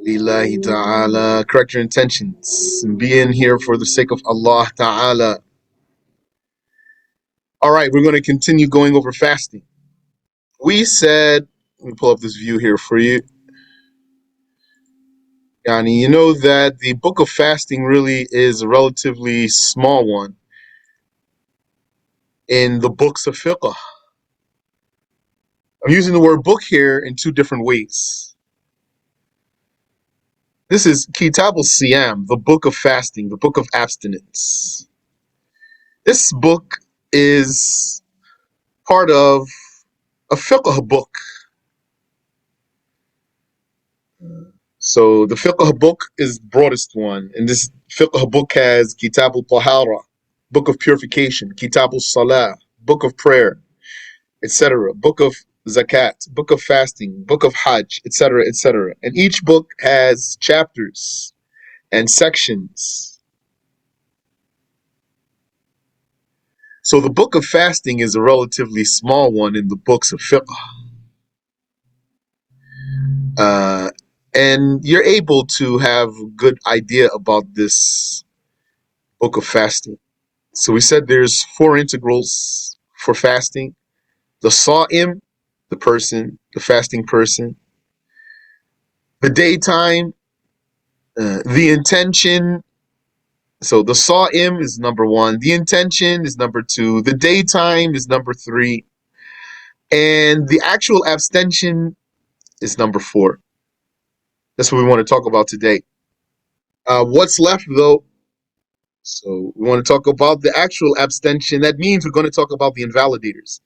Lillahi ta'ala. Correct your intentions. And be in here for the sake of Allah ta'ala. All right, we're going to continue going over fasting. We said, let me pull up this view here for you. Yani, you know that the book of fasting really is a relatively small one in the books of fiqh. I'm using the word book here in two different ways. This is Kitab al-Siyam, the book of fasting, the book of abstinence. This book is part of a fiqh book. So the fiqh book is the broadest one, and this fiqh book has Kitab al-Tahara, book of purification, Kitab al-Salah, book of prayer, etc., book of zakat, book of fasting, book of hajj, etc., etc. And each book has chapters and sections. So the book of fasting is a relatively small one in the books of fiqh. And you're able to have a good idea about this book of fasting. So we said there's four integrals for fasting: the sa'im, the person, the fasting person; the daytime, the intention. So the sa'im is number one, the intention is number two, the daytime is number three, and the actual abstention is number four. That's what we want to talk about today. What's left though? So we want to talk about the actual abstention. That means we're going to talk about the invalidators.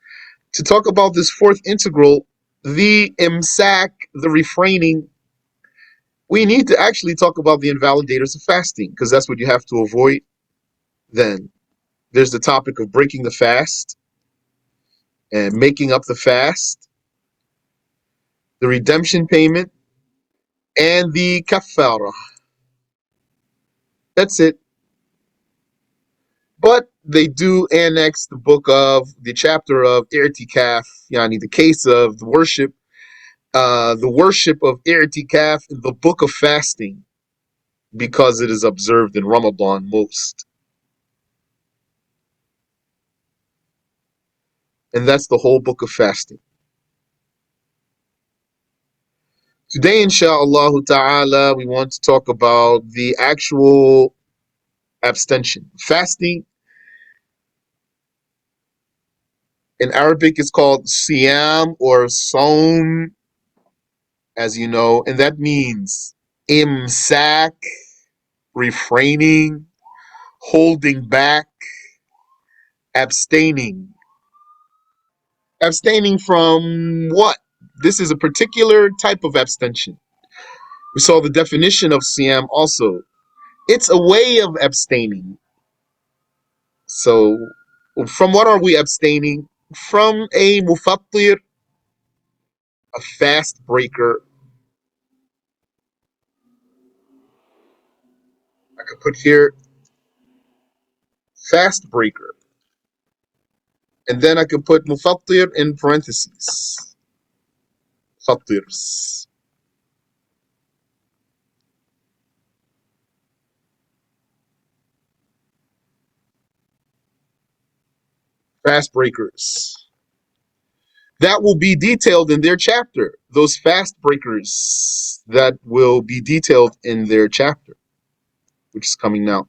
To talk about this fourth integral, the imsak, the refraining, we need to actually talk about the invalidators of fasting, because that's what you have to avoid. Then there's the topic of breaking the fast and making up the fast, the redemption payment, and the kafara. That's it. But they do annex the chapter of i'tikaf, yani the case of the worship of i'tikaf in the book of fasting, because it is observed in Ramadan most. And that's the whole book of fasting. Today, inshallah ta'ala, we want to talk about the actual abstention. Fasting in Arabic is called siyam or saum, as you know, and that means imsak, refraining, holding back, abstaining. Abstaining from what? This is a particular type of abstention. We saw the definition of siyam also. It's a way of abstaining. So, from what are we abstaining? From a mufattir, a fast breaker. I could put here fast breaker. And then I could put mufattir in parentheses. Mufattirs. Fast breakers. That will be detailed in their chapter. Those fast breakers that will be detailed in their chapter, which is coming now.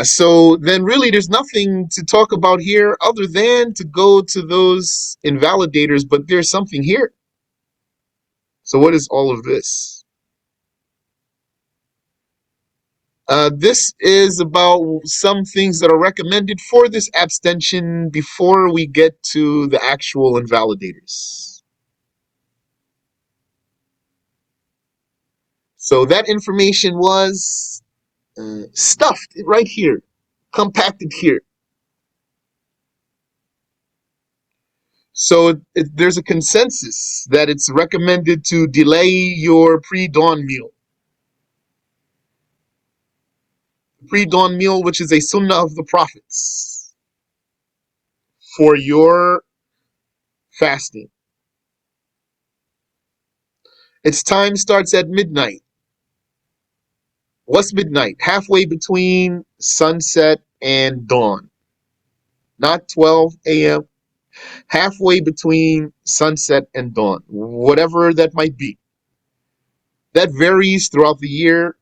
So then really there's nothing to talk about here other than to go to those invalidators, but there's something here. So what is all of this? This is about some things that are recommended for this abstention before we get to the actual invalidators. So that information was stuffed right here, compacted here. So there's a consensus that it's recommended to delay your pre-dawn meal. Pre-dawn meal, which is a sunnah of the prophets, for your fasting. Its time starts at midnight. What's midnight? Halfway between sunset and dawn. Not 12 a.m., halfway between sunset and dawn, whatever that might be. That varies throughout the year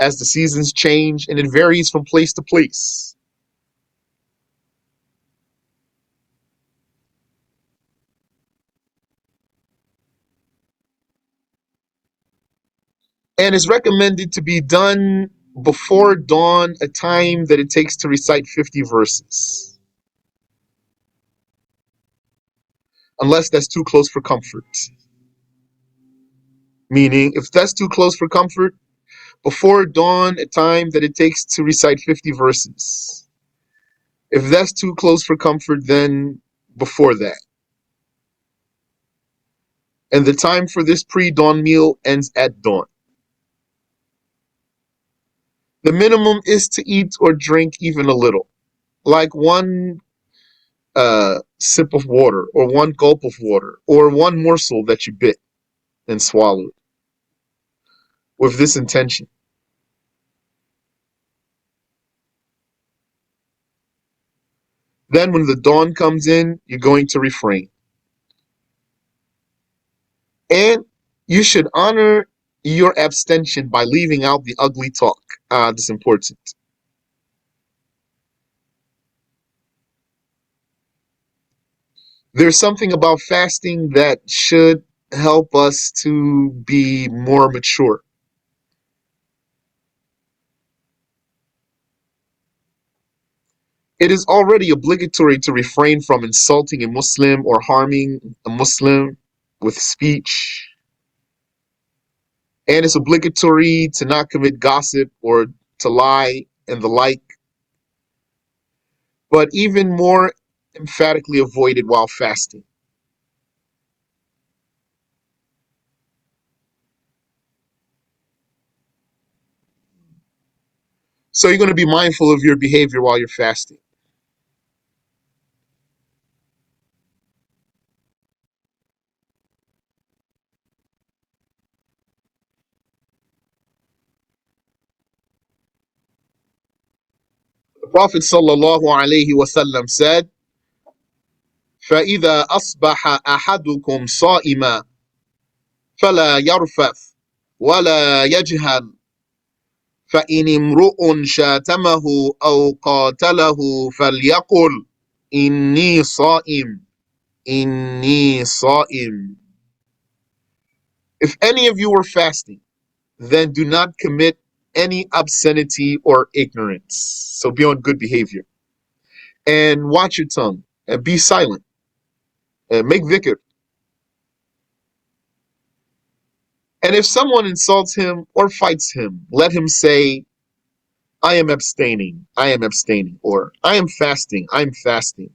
as the seasons change, and it varies from place to place. And it's recommended to be done before dawn, a time that it takes to recite 50 verses, unless that's too close for comfort. Meaning, if that's too close for comfort, before dawn, a time that it takes to recite 50 verses. If that's too close for comfort, then before that. And the time for this pre dawn meal ends at dawn. The minimum is to eat or drink even a little, like one sip of water, or one gulp of water, or one morsel that you bit and swallowed, with this intention. Then, when the dawn comes in, you're going to refrain. And you should honor your abstention by leaving out the ugly talk. This is important. There's something about fasting that should help us to be more mature. It is already obligatory to refrain from insulting a Muslim or harming a Muslim with speech. And it's obligatory to not commit gossip or to lie and the like, but even more emphatically avoided while fasting. So you're going to be mindful of your behavior while you're fasting. The Prophet sallallahu alaihi wasallam said, فَإِذَا أَصْبَحَ أَحَدُكُمْ صَائِمًا فَلَا يَرْفَثْ وَلَا يَجْهَلْ فَإِنِ امْرُؤٌ شَاتَمَهُ أَوْ قَاتَلَهُ فَلْيَقُلْ إِنِّي صَائِمٌ إِنِّي صَائِمٌ. If any of you are fasting, then do not commit any obscenity or ignorance. So be on good behavior. And watch your tongue and be silent and make dhikr. And if someone insults him or fights him, let him say, I am abstaining, or I am fasting, I'm fasting.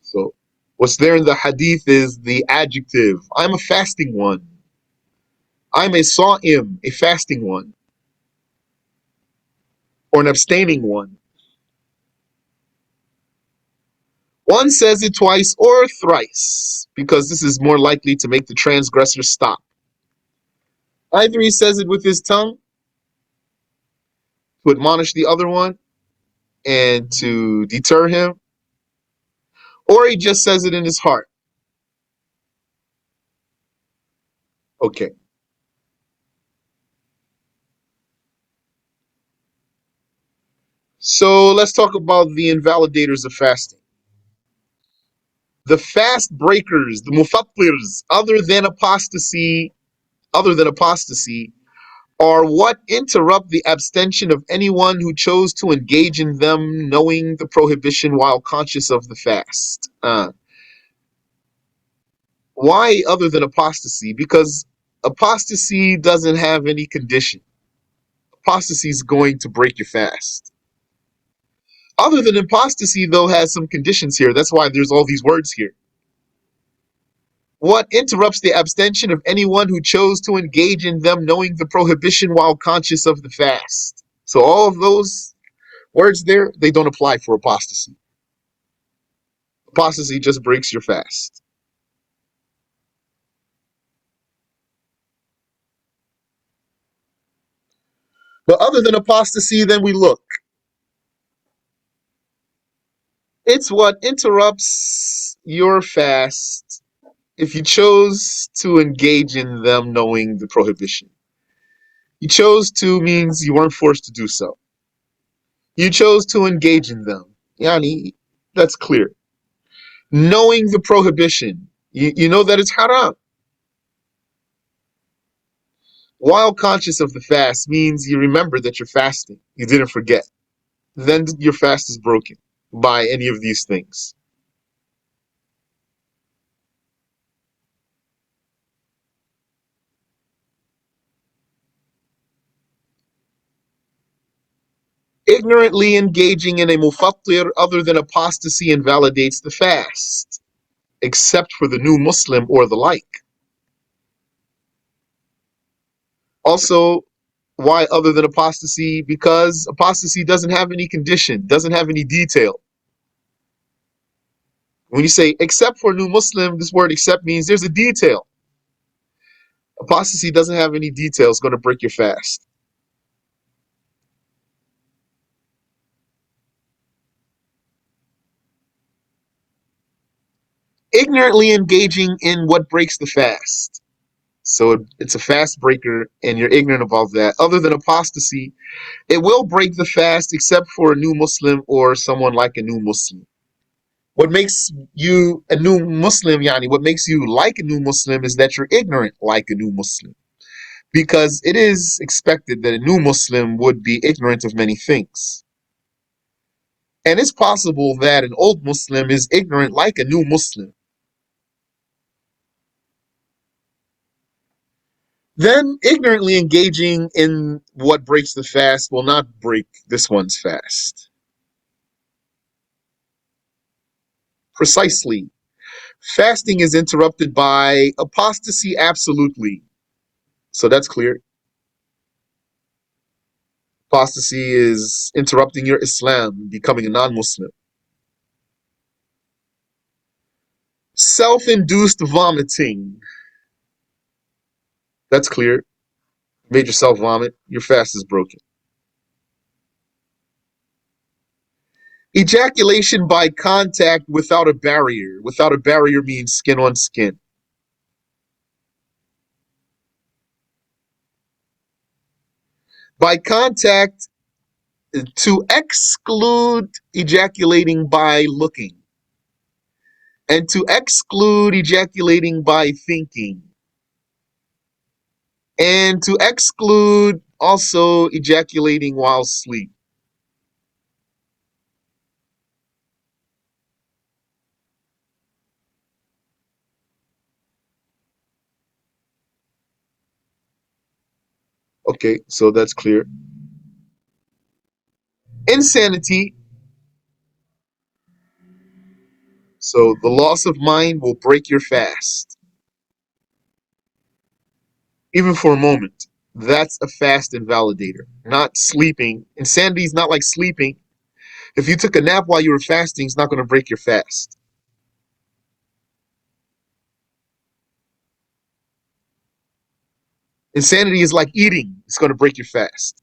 So what's there in the hadith is the adjective, I'm a fasting one. I'm a sa'im, a fasting one, or an abstaining one. One says it twice or thrice, because this is more likely to make the transgressor stop. Either he says it with his tongue to admonish the other one and to deter him, or he just says it in his heart. Okay. So let's talk about the invalidators of fasting. The fast breakers, the mufattirs, other than apostasy, are what interrupt the abstention of anyone who chose to engage in them, knowing the prohibition while conscious of the fast. Why other than apostasy? Because apostasy doesn't have any condition. Apostasy is going to break your fast. Other than apostasy, though, has some conditions here. That's why there's all these words here. What interrupts the abstention of anyone who chose to engage in them, knowing the prohibition while conscious of the fast? So all of those words there, they don't apply for apostasy. Apostasy just breaks your fast. But other than apostasy, then we look. It's what interrupts your fast if you chose to engage in them knowing the prohibition. You chose to means you weren't forced to do so. You chose to engage in them. Yani, that's clear. Knowing the prohibition, you know that it's haram. While conscious of the fast means you remember that you're fasting. You didn't forget. Then your fast is broken by any of these things. Ignorantly engaging in a mufattir other than apostasy invalidates the fast, except for the new Muslim or the like. Also, why other than apostasy? Because apostasy doesn't have any condition, doesn't have any detail. When you say except for a new Muslim, this word except means there's a detail. Apostasy doesn't have any details, going to break your fast. Ignorantly engaging in what breaks the fast. So it's a fast breaker, and you're ignorant of all that. Other than apostasy, it will break the fast except for a new Muslim or someone like a new Muslim. What makes you a new Muslim, Yani, what makes you like a new Muslim is that you're ignorant like a new Muslim. Because it is expected that a new Muslim would be ignorant of many things. And it's possible that an old Muslim is ignorant like a new Muslim. Then ignorantly engaging in what breaks the fast will not break this one's fast. Precisely. Fasting is interrupted by apostasy absolutely. So that's clear. Apostasy is interrupting your Islam, becoming a non-Muslim. Self-induced vomiting. That's clear. Made yourself vomit. Your fast is broken. Ejaculation by contact without a barrier. Without a barrier means skin on skin. By contact, to exclude ejaculating by looking, and to exclude ejaculating by thinking, and to exclude also ejaculating while asleep. Okay, so that's clear. Insanity. So the loss of mind will break your fast, even for a moment. That's a fast invalidator, not sleeping. Insanity is not like sleeping. If you took a nap while you were fasting, it's not going to break your fast. Insanity is like eating, it's going to break your fast.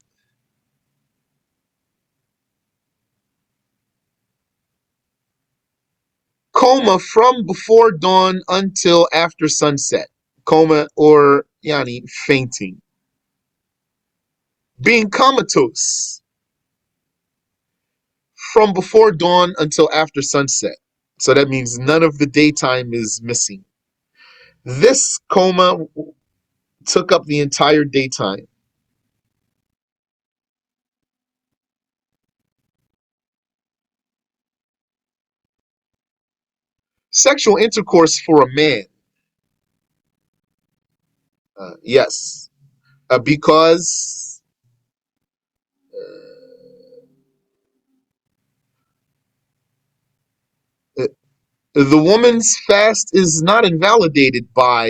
Coma from before dawn until after sunset. Coma or yani fainting. Being comatose from before dawn until after sunset. So that means none of the daytime is missing. This coma took up the entire daytime. Sexual intercourse for a man. Yes. Because uh, the woman's fast is not invalidated by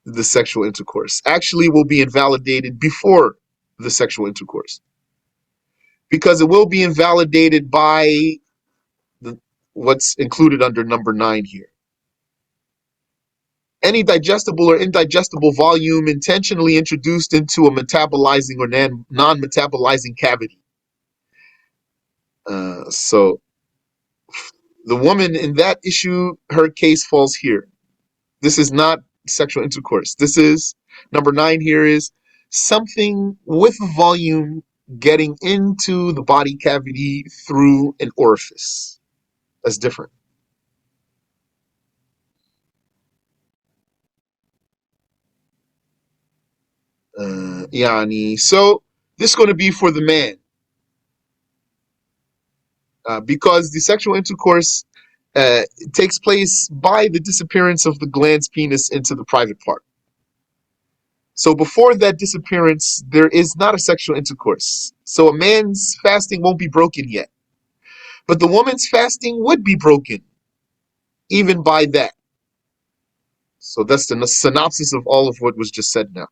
the sexual intercourse. Actually, will be invalidated before the sexual intercourse because it will be invalidated by the what's included under number 9 here. Any digestible or indigestible volume intentionally introduced into a metabolizing or non-metabolizing cavity. So the woman in that issue, her case falls here. This is not sexual intercourse. This is number 9 here is something with volume getting into the body cavity through an orifice. That's different. So this is going to be for the man because the sexual intercourse takes place by the disappearance of the glans penis into the private part. So before that disappearance, there is not a sexual intercourse. So a man's fasting won't be broken yet. But the woman's fasting would be broken even by that. So that's the synopsis of all of what was just said now.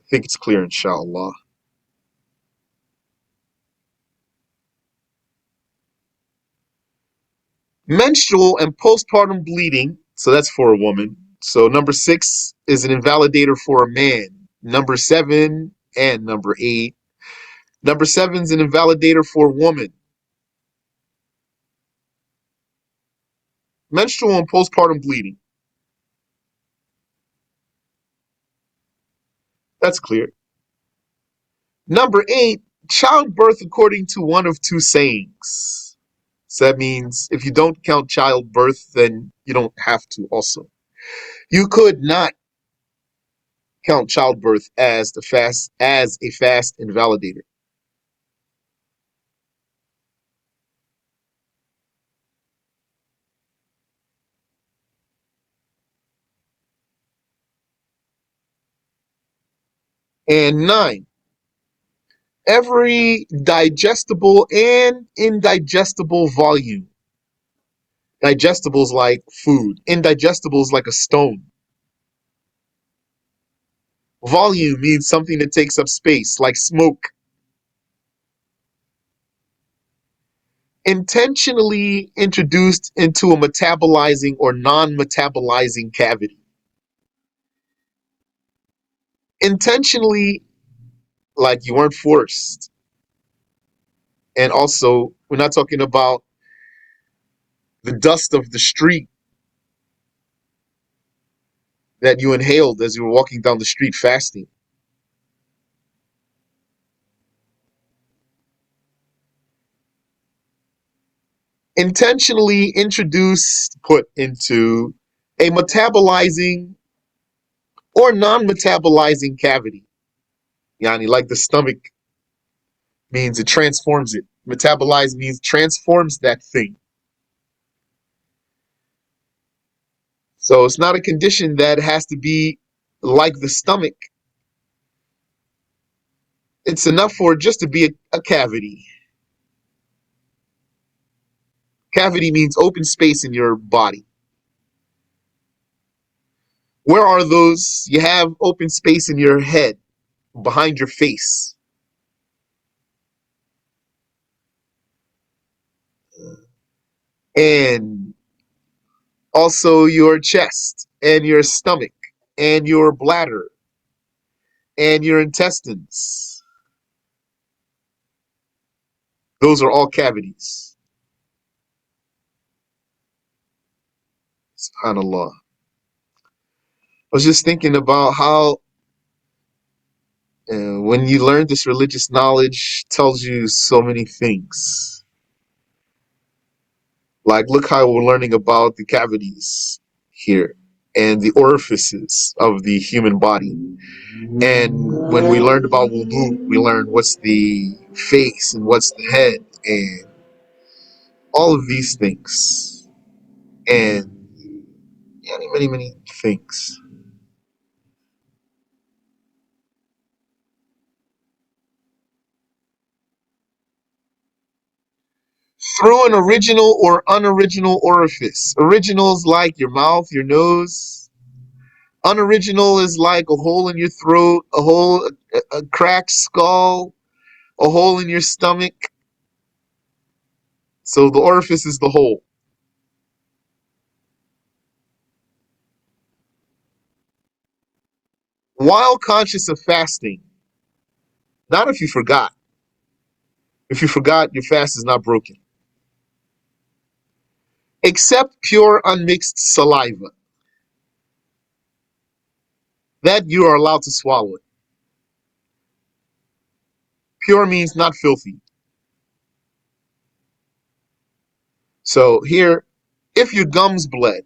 I think it's clear, inshallah. Menstrual and postpartum bleeding. So that's for a woman. So number 6 is an invalidator for a man. Number 7 and number 8. Number 7 is an invalidator for a woman. Menstrual and postpartum bleeding. That's clear. Number 8, childbirth according to one of two sayings. So that means if you don't count childbirth, then you don't have to also. You could not count childbirth as a fast invalidator. And 9, every digestible and indigestible volume. Digestible is like food. Indigestible is like a stone. Volume means something that takes up space, like smoke. Intentionally introduced into a metabolizing or non-metabolizing cavity. Intentionally, like you weren't forced. And also, we're not talking about the dust of the street that you inhaled as you were walking down the street fasting. Intentionally introduced, put into a metabolizing or non-metabolizing cavity. Yani, like the stomach means it transforms it. Metabolize means transforms that thing. So it's not a condition that has to be like the stomach. It's enough for it just to be a cavity. Cavity means open space in your body. Where are those? You have open space in your head, behind your face. And also your chest and your stomach and your bladder and your intestines. Those are all cavities. SubhanAllah. I was just thinking about how when you learn this religious knowledge tells you so many things. Like, look how we're learning about the cavities here and the orifices of the human body. And when we learned about wudu, we learned what's the face and what's the head and all of these things. And many, many, many things. Through an original or unoriginal orifice. Originals like your mouth, your nose. Unoriginal is like a hole in your throat, a cracked skull, a hole in your stomach. So the orifice is the hole. While conscious of fasting, not if you forgot. If you forgot, your fast is not broken. Except pure unmixed saliva. That you are allowed to swallow it. Pure means not filthy. So here, if your gums bled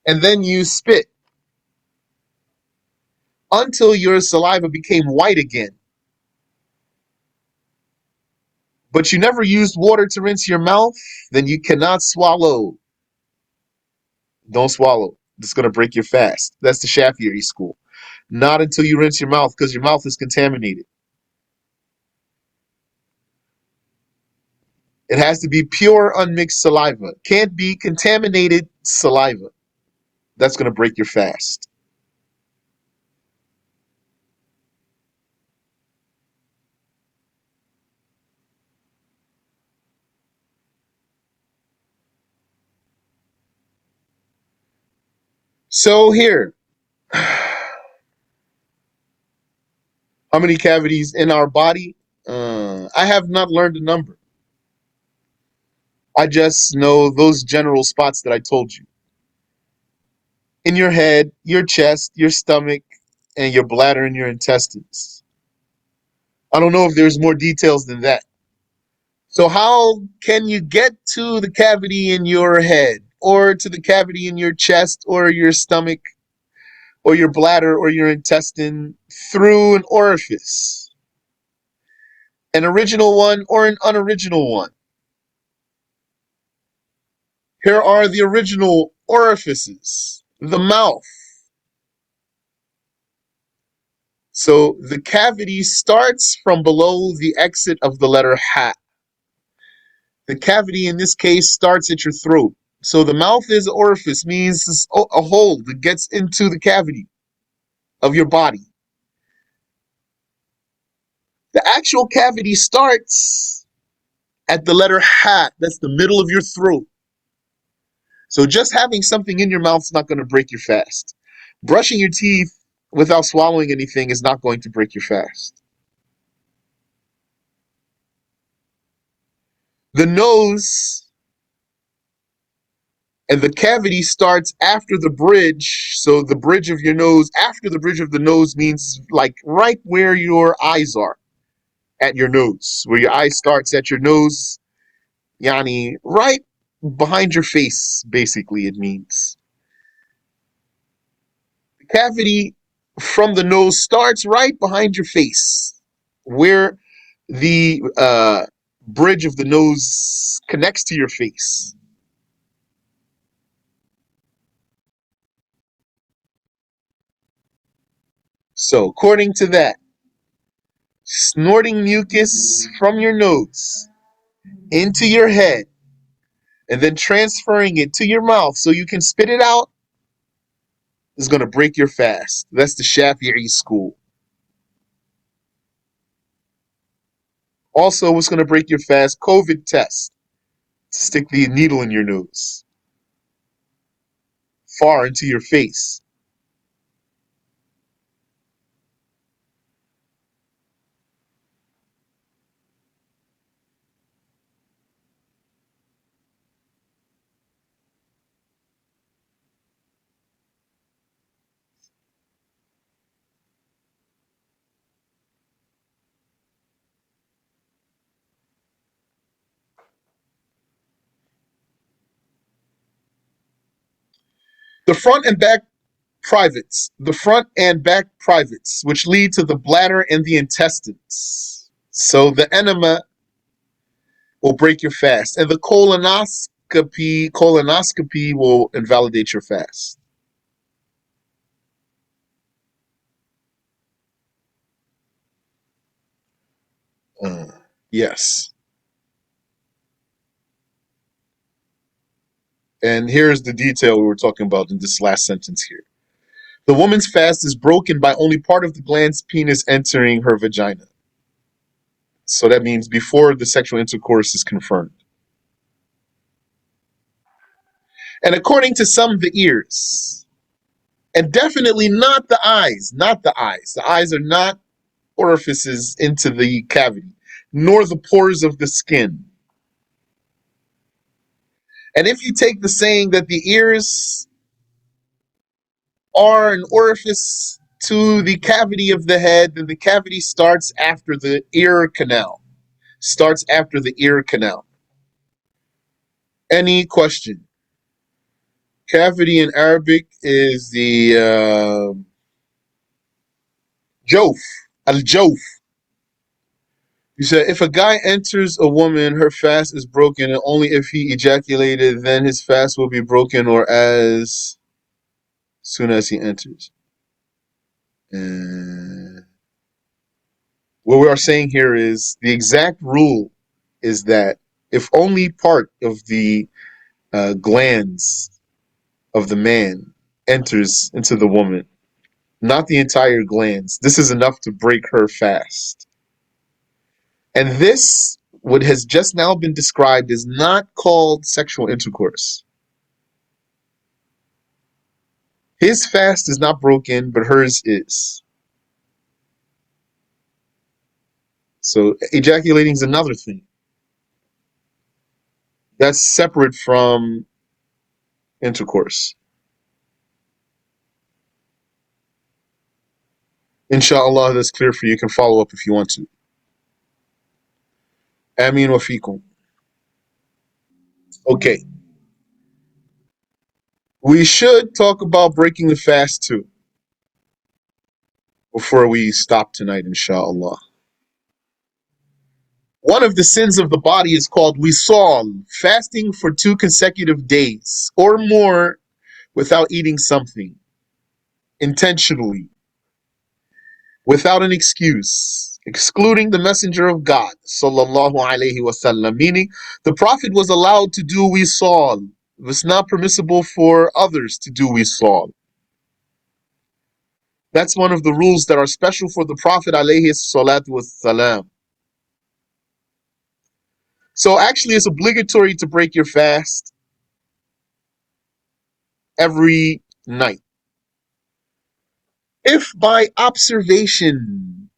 and then you spit until your saliva became white again, but you never used water to rinse your mouth, then you cannot swallow. Don't swallow. It's going to break your fast. That's the Shafi school. Not until you rinse your mouth because your mouth is contaminated. It has to be pure, unmixed saliva. Can't be contaminated saliva. That's going to break your fast. So here, how many cavities in our body? I have not learned a number. I just know those general spots that I told you. In your head, your chest, your stomach, and your bladder and your intestines. I don't know if there's more details than that. So how can you get to the cavity in your head or to the cavity in your chest or your stomach or your bladder or your intestine through an orifice? An original one or an unoriginal one? Here are the original orifices. The mouth. So the cavity starts from below the exit of the letter ha. The cavity in this case starts at your throat. So the mouth is orifice, means it's a hole that gets into the cavity of your body. The actual cavity starts at the letter ha. That's the middle of your throat. So just having something in your mouth is not going to break your fast. Brushing your teeth without swallowing anything is not going to break your fast. The nose and the cavity starts after the bridge. So the bridge of your nose, after the bridge of the nose means like right where your eyes are at your nose, where your eye starts at your nose, yani right behind your face, basically it means. The cavity from the nose starts right behind your face, where the bridge of the nose connects to your face. So, according to that, snorting mucus from your nose into your head and then transferring it to your mouth so you can spit it out is going to break your fast. That's the Shafi'i school. Also, what's going to break your fast? COVID test. Stick the needle in your nose, far into your face. The front and back privates. The front and back privates, which lead to the bladder and the intestines. So the enema will break your fast, and the colonoscopy will invalidate your fast. Uh, yes. And here's the detail we were talking about in this last sentence here. The woman's fast is broken by only part of the gland's penis entering her vagina. So that means before the sexual intercourse is confirmed. And according to some, the ears. And definitely not the eyes. Not the eyes. The eyes are not orifices into the cavity, nor the pores of the skin. And if you take the saying that the ears are an orifice to the cavity of the head, then the cavity starts after the ear canal. Starts after the ear canal. Any question? Cavity in Arabic is the jof, al-jof. You said if a guy enters a woman, her fast is broken, and only if he ejaculated, then his fast will be broken, or as soon as he enters. And what we are saying here is the exact rule is that if only part of the glands of the man enters into the woman, not the entire glands, this is enough to break her fast. And this, what has just now been described, is not called sexual intercourse. His fast is not broken, but hers is. So ejaculating is another thing. That's separate from intercourse. Inshallah, that's clear for you. You can follow up if you want to. Ameen wa fikum. Okay. We should talk about breaking the fast too before we stop tonight, inshallah. One of the sins of the body is called wisal, fasting for 2 consecutive days or more without eating something intentionally, without an excuse, excluding the messenger of God, sallallahu alaihi wasallam, meaning the Prophet was allowed to do wisal. It was not permissible for others to do wisal. That's one of the rules that are special for the Prophet alayhi salatu wassalam. So actually it's obligatory to break your fast every night. If by observation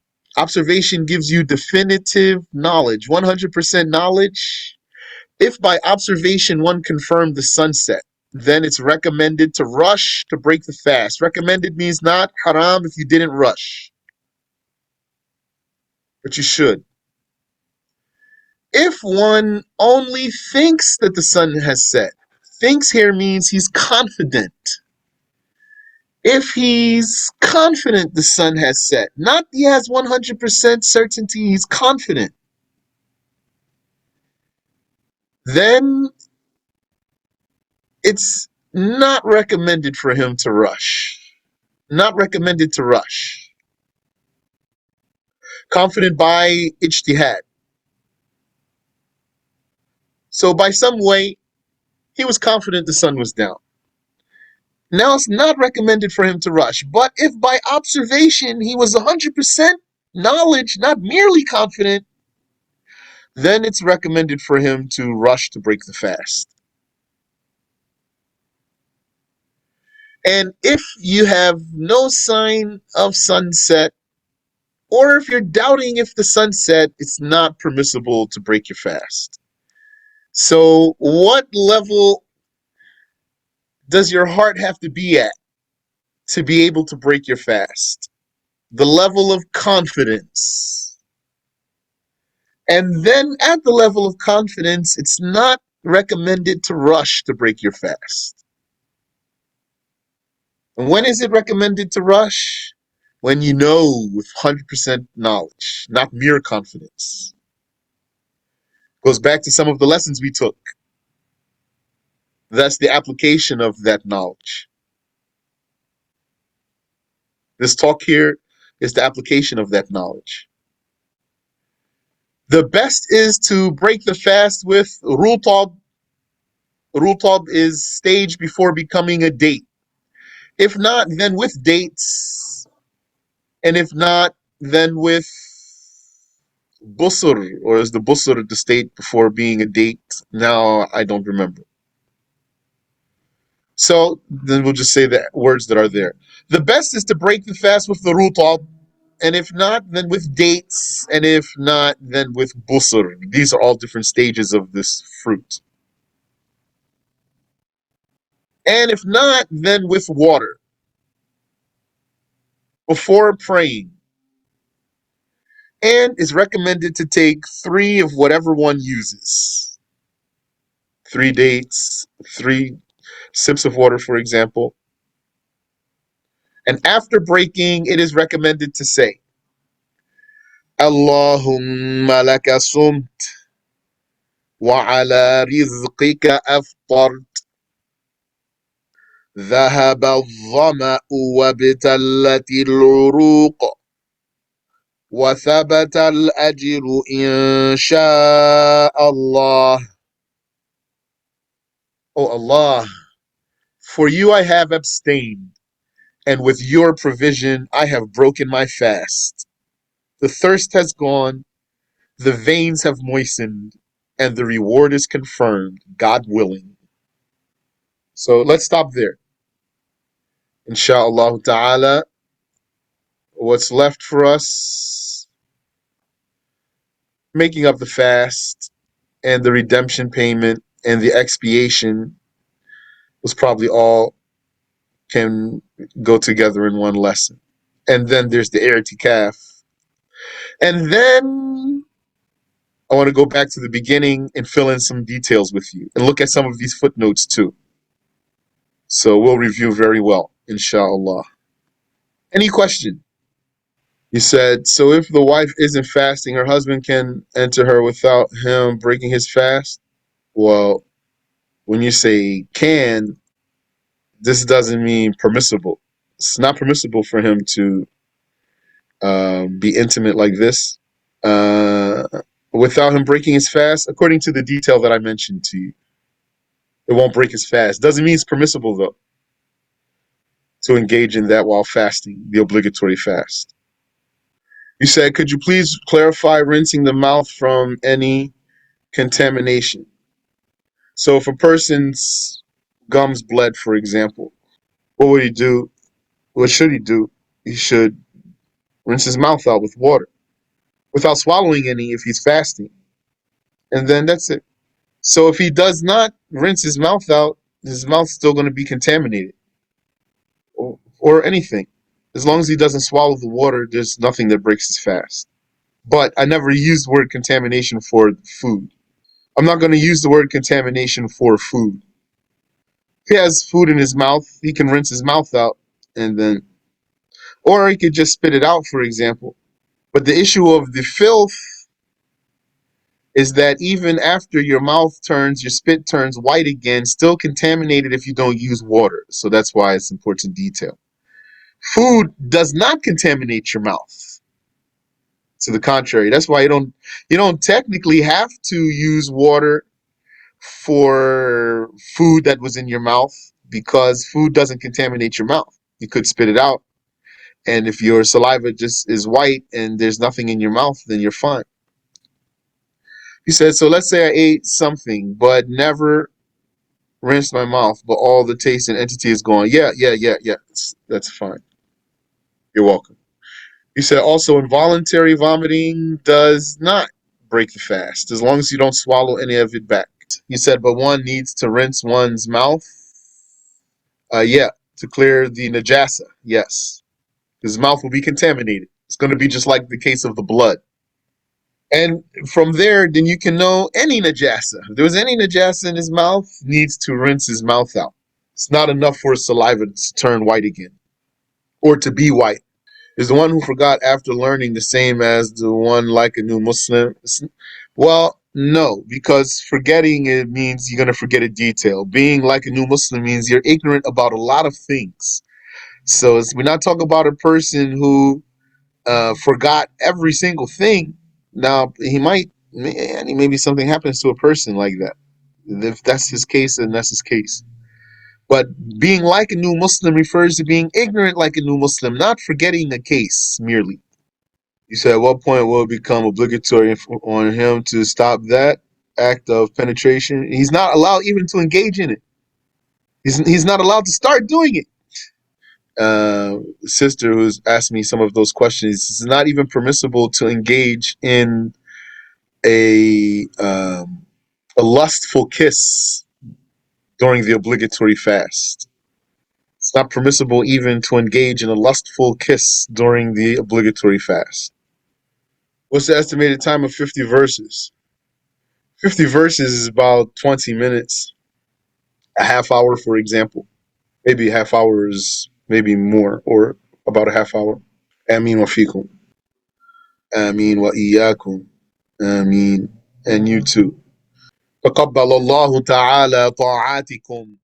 gives you definitive knowledge, 100% knowledge, if by observation one confirmed the sunset, then it's recommended to rush to break the fast. Recommended means not haram if you didn't rush, but you should. If one only thinks that the sun has set, thinks here means he's confident. If he's confident the sun has set, not he has 100% certainty, he's confident, then it's not recommended for him to rush. Not recommended to rush. Confident by ijtihad. So by some way, he was confident the sun was down. Now it's not recommended for him to rush. But if by observation he was 100% knowledge, not merely confident, then it's recommended for him to rush to break the fast. And if you have no sign of sunset, or if you're doubting if the sun set, it's not permissible to break your fast. So what level does your heart have to be at to be able to break your fast? The level of confidence. And then at the level of confidence, it's not recommended to rush to break your fast. And when is it recommended to rush? When you know with 100% knowledge, not mere confidence. Goes back to some of the lessons we took. That's the application of that knowledge. This talk here is the application of that knowledge. The best is to break the fast with rutab. Rutab is stage before becoming a date. If not, then with dates. And if not, then with Busr, or is the busr the state before being a date? Now I don't remember. So then we'll just say the words that are there. The best is to break the fast with the rutab, and if not, then with dates, and if not, then with busr. These are all different stages of this fruit. And if not, then with water before praying. And is recommended to take 3 of whatever one uses. 3 dates, 3 sips of water, for example. And after breaking, it is recommended to say, Allahumma laka sumt wa ala rizqika aftar ذهب الظمأ وابتلت العروق وثبت الأجر إن شاء الله. O Allah, for you I have abstained, and with your provision I have broken my fast. The thirst has gone, the veins have moistened, and the reward is confirmed, God willing. So let's stop there. Insha'Allah ta'ala, what's left for us, making up the fast and the redemption payment and the expiation was probably all can go together in one lesson. And then there's the i'tikaf. And then I want to go back to the beginning and fill in some details with you and look at some of these footnotes too. So we'll review very well, inshallah. Any question? You said, so if the wife isn't fasting, her husband can enter her without him breaking his fast? Well, when you say can, this doesn't mean permissible. It's not permissible for him to be intimate like this uh, without him breaking his fast, according to the detail that I mentioned to you. It won't break his fast. Doesn't mean it's permissible, though, to engage in that while fasting, the obligatory fast. You said, could you please clarify rinsing the mouth from any contamination? So if a person's gums bled, for example, what would he do? What should he do? He should rinse his mouth out with water without swallowing any if he's fasting. And then that's it. So if he does not rinse his mouth out, his mouth's still going to be contaminated or anything. As long as he doesn't swallow the water, there's nothing that breaks his fast. But I never used the word contamination for food. I'm not going to use the word contamination for food. If he has food in his mouth, he can rinse his mouth out and then, or he could just spit it out, for example. But the issue of the filth is that even after your spit turns white again, still contaminated if you don't use water. So that's why it's important detail. Food does not contaminate your mouth. To the contrary, that's why you don't technically have to use water for food that was in your mouth because food doesn't contaminate your mouth. You could spit it out, and if your saliva just is white and there's nothing in your mouth, then you're fine. He said, so let's say I ate something but never rinsed my mouth, but all the taste and entity is gone. Yeah. That's fine. You're welcome. He said also involuntary vomiting does not break the fast as long as you don't swallow any of it back. He said, but one needs to rinse one's mouth. Yeah, to clear the najasa. Yes, his mouth will be contaminated. It's going to be just like the case of the blood. And from there, then you can know any najasa. If there was any najasa in his mouth, needs to rinse his mouth out. It's not enough for his saliva to turn white again or to be white. Is the one who forgot after learning the same as the one like a new Muslim? Well, no, because forgetting it means you're going to forget a detail. Being like a new Muslim means you're ignorant about a lot of things. So we're not talking about a person who forgot every single thing. Now, he might, maybe something happens to a person like that. If that's his case, then that's his case. But being like a new Muslim refers to being ignorant like a new Muslim, not forgetting a case merely. You said, at what point will it become obligatory on him to stop that act of penetration? He's not allowed even to engage in it. He's not allowed to start doing it. Sister who's asked me some of those questions, it's not even permissible to engage in a lustful kiss during the obligatory fast. It's not permissible even to engage in a lustful kiss during the obligatory fast. What's the estimated time of 50 verses? 50 verses is about 20 minutes, a half hour, for example. Maybe half hour is maybe more, or about a half hour. Ameen wa fikum. Ameen wa iyyakum. Ameen. And you too. تقبل الله تعالى طاعاتكم